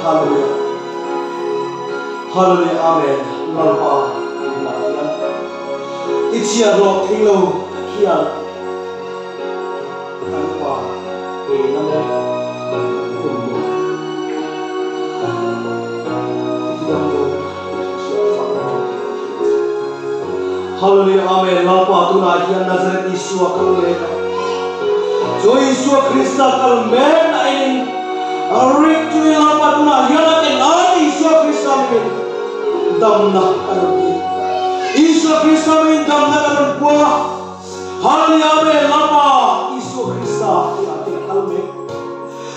Haleluya. Haleluya. Amen. Lalpa. Ichia rock hilo kian. Lalpa. Namanya. Haleluya. Amen. Lalpa tuna kian Nazaret Yeshua kalmena. Jo Yeshua Krista kalmena ini. Arik cuy lalpa tuna kian kenal Yeshua Krista min. Damna kalmi. Yeshua Krista min damna kalmi. Haleluya. Amen. Lalpa Yeshua Krista kian kalmena.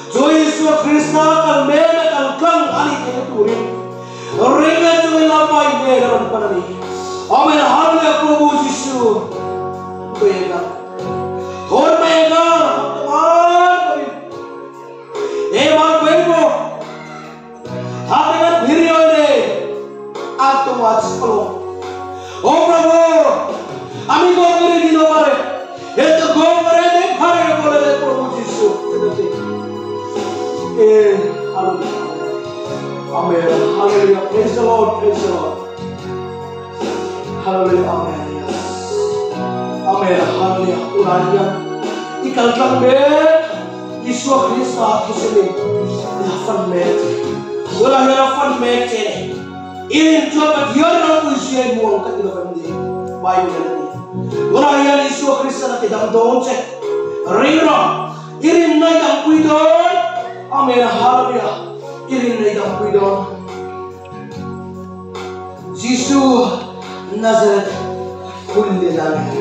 Jo Yeshua Krista kalmena kalkang ali keturin. Ringa cuy lalpa ini dalam panami. Amen. Haleluya. Prabhu Yesu. Bega. Thor bega. Teman. Eman bego. Hakikat video ini. Atau wajib pelong. Oh Prabhu. Ami go beri di nomor. Itu go beri di hari boleh Prabhu Yesu. Haleluya. Amen. Haleluya. Praise the Lord. Praise the Lord. Haleluya. Amen. Amen. Haleluya. Ulayan ikal kambet Yeshua Krista kisini yafan mete ulayan yafan mete ini coba dia nak usia muang katila bandi bayu nanti ulayan Yeshua Krista nanti dalam donce ringra irin naik dalam kuidon. Amen. Haleluya. Irin naik dalam kuidon Yesus Nazaret kulle lagi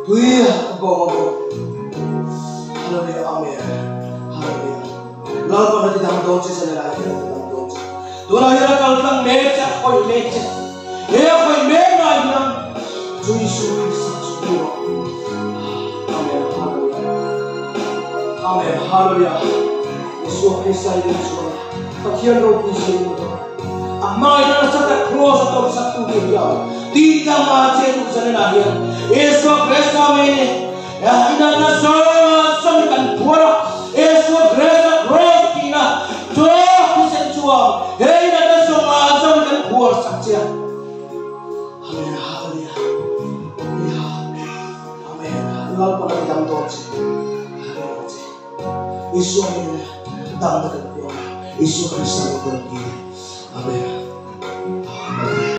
tuya bawa. Haleluya. Amen. Haleluya. Lalu pada tidak mendoce selera kita tidak mendoce. Tuhan akhirnya kalau bilang meja, koi meja, koi meja bilang cuy suwi satu. Amen. Haleluya. Amen. Haleluya. Yesus Kristus itu semua. Bagian roh kudus itu. Amma ina saka cross atau satu dia tidak macam itu sana dia Yesus Kristus ini ya ina nasama samkan kuara Yesus Kristus cross kina joh kusentua hei ina nasama samkan kuara saja. Amen. Haleluya. Ya amen. Lalu pada kita mendoce Yesus ini dalam kuara Yesus Kristus berkata amen.